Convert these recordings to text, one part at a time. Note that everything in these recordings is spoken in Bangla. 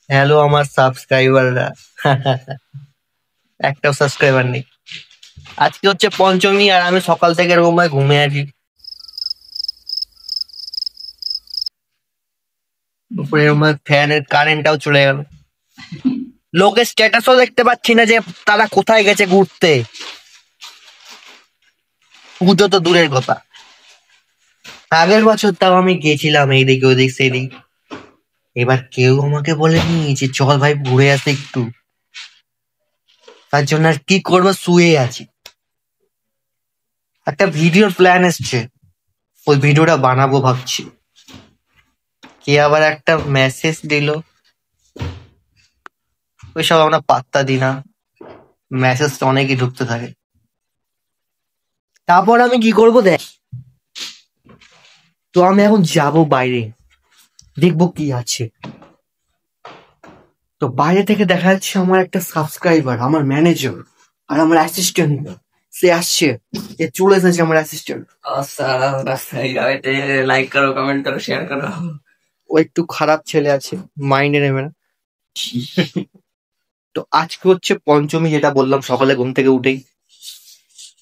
হ্যালো আমার সাবস্ক্রাইবাররা। একটাও সাবস্ক্রাইবার নেই। আজকে হচ্ছে পঞ্চমী আর আমি সকাল থেকে রুমে ঘুমিয়ে আছি। উপরে রুমের ফ্যানের কারেন্টটাও চলে গেল। লোকের স্ট্যাটাসও দেখতে পাচ্ছি না যে তারা কোথায় গেছে ঘুরতে। পুজো তো দূরের কথা, আগের বছর তাও আমি গেছিলাম এইদিক ওদিক সেদিক। এবার কেউ আমাকে বলেনি যে চল ভাই ঘুরে আসে একটু। তার জন্য আর কি করবো, শুয়ে আছি। একটা ভিডিওর প্ল্যান এসছে, ওই ভিডিওটা বানাবো ভাবছি। কে আবার একটা মেসেজ দিল, ওইসব আমরা পাত্তা দিই না। মেসেজ তো অনেকই ঢুকতে থাকে। তারপর আমি কি করব দেখ, তো আমি এখন যাব বাইরে, দেখবো কি আছে। তো বাইরে থেকে দেখা যাচ্ছে আমার একটা সাবস্ক্রাইবার, আমার ম্যানেজার আর আমার অ্যাসিস্ট্যান্ট, সে আসছে। এ চলে এসেছে আমার অ্যাসিস্ট্যান্ট। লাইক করো, কমেন্ট করো, শেয়ার করো। ও একটু খারাপ ছেলে আছে, মাইন্ডে নেবে না। তো আজকে হচ্ছে পঞ্চমী, যেটা বললাম সকালে ঘুম থেকে উঠেই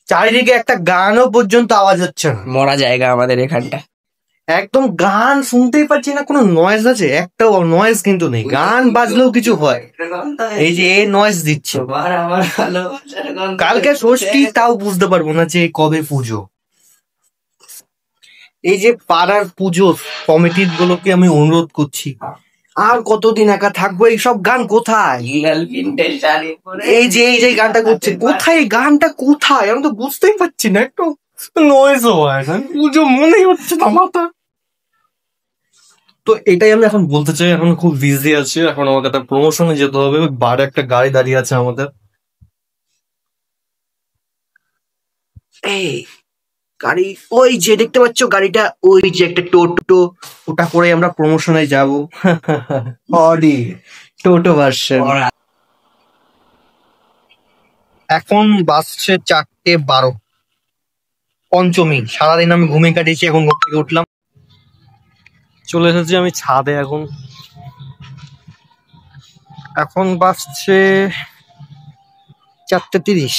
চারিদিকে একটা গানও পর্যন্ত আওয়াজ হচ্ছে না। মরা জায়গা আমাদের এখানটা। একদম গান শুনতেই পাচ্ছি না, কোনো নয়েজ আছে? একটাও নয়েজ কিন্তু নেই, গান বাজলেও কিছু হয়। এই যে এ নয়েজ দিচ্ছে। কালকে ষষ্ঠী, তাও বুঝতে পারবো না যে কবে পুজো। এই যে পাড়ার পুজো কমিটির গুলোকে আমি অনুরোধ করছি, আর কতদিন একা থাকবো? এইসব গান কোথায়? এই যে গানটা করছে, কোথায় এই গানটা কোথায়? আমি তো বুঝতেই পারছি না। একটু নয়েজও হয় না, পুজো মনেই হচ্ছে না মাথা। তো এটাই আমি এখন বলতে চাই, এখন খুব বিজি আছি, এখন আমাকে একটা প্রমোশনে যেতে হবে। বারে একটা গাড়ি দাঁড়িয়ে আছে আমাদের। এই গাড়ি, ওই যে দেখতে পাচ্ছ গাড়িটা, ওই যে একটা টোটো, ওটা করে আমরা প্রমোশনে যাব। অডি টোটো ভার্সন। এখন বাজছে 4:12। পঞ্চমী, সারাদিন আমি ঘুমিয়ে কাটিয়েছি, এখন ঘুম থেকে উঠলাম, চলে এসেছি আমি ছাদে। এখন বাজছে 4:30।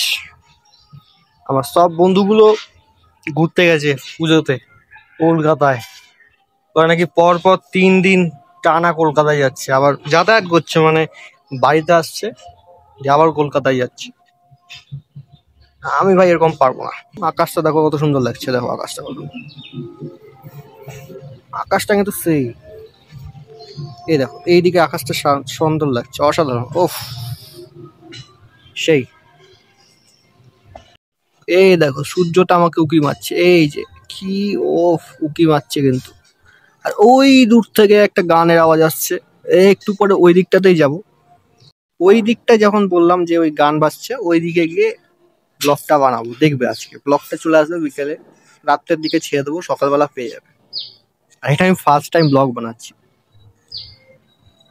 আমার সব বন্ধুগুলো ঘুরতে গেছে পুজোতে কলকাতায়। ওরা নাকি পর পর 3 দিন টানা কলকাতায় যাচ্ছে, আবার যাতায়াত করছে, মানে বাড়িতে আসছে যে আবার কলকাতায় যাচ্ছে। আমি ভাই এরকম পারবো না। আকাশটা দেখো কত সুন্দর লাগছে, দেখো আকাশটা কত, আকাশটা কিন্তু সেই, এই দেখো এইদিকে আকাশটা সুন্দর লাগছে, অসাধারণ। ওফ, সেই। এই দেখো সূর্যটা আমাকে উকি মারছে, এই যে কি, ওফ, উকি মারছে কিন্তু। আর ওই দূর থেকে একটা গানের আওয়াজ আসছে, একটু পরে ওই দিকটাতেই যাব। ওই দিকটা যখন বললাম যে ওই গান বাজছে, ওই দিকে গিয়ে ব্লগটা বানাবো, দেখবে আজকে ব্লগটা চলে আসবে বিকেলে, রাত্রের দিকে ছেড়ে দেবো, সকালবেলা পেয়ে যাবে। আর এটা আমি ফার্স্ট টাইম ব্লগ বানাচ্ছি।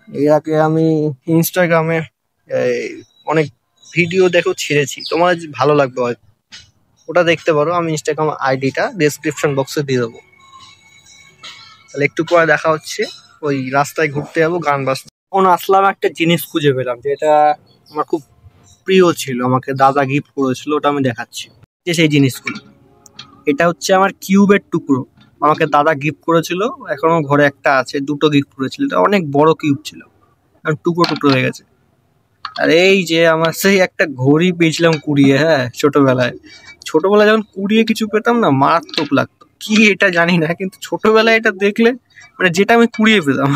এর আগে আমি ইনস্টাগ্রামে অনেক ভিডিও দেখো ছেড়েছি, তোমার ভালো লাগবে হয়তো, ওটা দেখতে পারো। আমি ইনস্টাগ্রাম আইডিটা ডেসক্রিপশন বক্সে দিয়ে দেবো। তাহলে একটু পরে দেখা হচ্ছে, ওই রাস্তায় ঘুরতে যাবো, গান বাজছে। এখন আসলাম, একটা জিনিস খুঁজে পেলাম যেটা আমার খুব প্রিয় ছিল, আমাকে দাদা গিফট করেছিল, ওটা আমি দেখাচ্ছি। যে সেই জিনিসগুলো, এটা হচ্ছে আমার কিউবের টুকরো, আমাকে দাদা গিফট করেছিল। এখনো ঘরে একটা আছে, দুটো গিফট করেছিল, এটা অনেক বড় কিউব ছিল, আর টুকরো টুকরো হয়ে গেছে। আর এই যে আমার সেই একটা ঘড়ি পেয়েছিলাম কুড়িয়ে, হ্যাঁ ছোটবেলায়। ছোটবেলায় যখন কুড়িয়ে কিছু পেতাম না, মারাত্মক লাগতো। কি এটা জানি না, কিন্তু ছোটবেলায় এটা দেখলে, মানে যেটা আমি কুড়িয়ে পেতাম,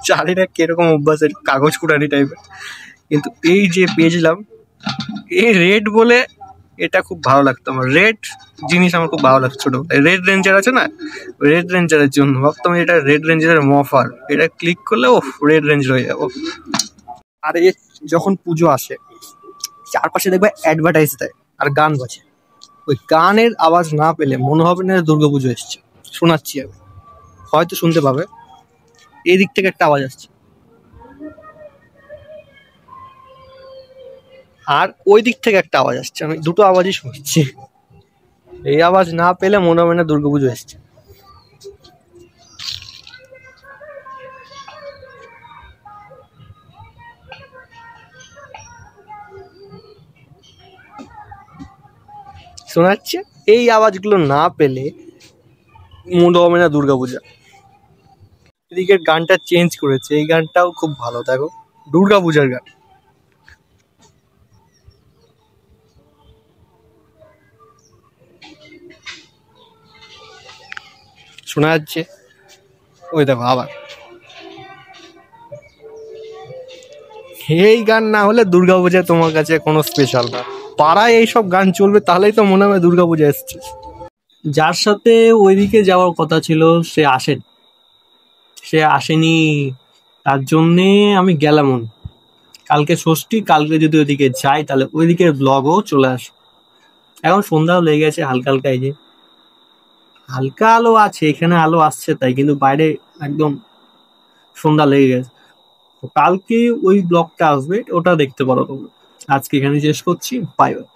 জানি না কিরকম অভ্যাসের, কাগজ কুড়ানি টাইপের, কিন্তু এই যে পেয়েছিলাম, এই রেড বলে, এটা খুব ভালো লাগতো আমার। রেড জিনিস আমার খুব ভালো লাগতো ছোটবেলায়। রেড রেঞ্জার আছে না, রেড রেঞ্জারের জন্য ভাবতাম এটা রেড রেঞ্জারের মফার, এটা ক্লিক করলে ও রেড রেঞ্জার হয়ে যাবো। আর এই যখন পুজো আসে, চারপাশে দেখবে অ্যাডভার্টাইজ দেয় আর গান বাজে, ওই গানের আওয়াজ না পেলে মনে হবে না দুর্গাপুজো এসছে। শোনাচ্ছি আমি, হয়তো শুনতে পাবে, এই দিক থেকে একটা আওয়াজ আসছে, আর ওই দিক থেকে একটা আওয়াজ আসছে, আমি দুটো আওয়াজই শুনছি। এই আওয়াজ না পেলে মনে হবে না দুর্গাপুজো এসছে। শোনা যাচ্ছে? এই আওয়াজগুলো না পেলে মনে হবে না দুর্গাপূজা। এদিকে গানটা চেঞ্জ করেছে, এই গানটাও খুব ভালো, দেখো দুর্গাপূজার গান। শোনা যাচ্ছে? ওই দেখো আবার। এই গান না হলে দুর্গাপূজা তোমার কাছে কোনো স্পেশাল না। পাড়ায় এইসব গান চলবে তাহলেই তো মনে হবে দুর্গাপূজা এসছে। যার সাথে ওইদিকে যাওয়ার কথা ছিল সে আসেনি, তার জন্যে আমি গেলাম। কালকে ষষ্ঠী, কালকে যদি ওইদিকে যাই তাহলে ওইদিকের ব্লগও চলে আসে। এখন সন্ধ্যাও লেগে গেছে হালকা হালকা, এই যে হালকা আলো আছে, এখানে আলো আসছে তাই, কিন্তু বাইরে একদম সন্ধ্যা লেগে গেছে। তো কালকে ওই ব্লগটা আসবে, ওটা দেখতে পারো তোমরা। আজকে এখানে শেষ করছি, বাই বাই।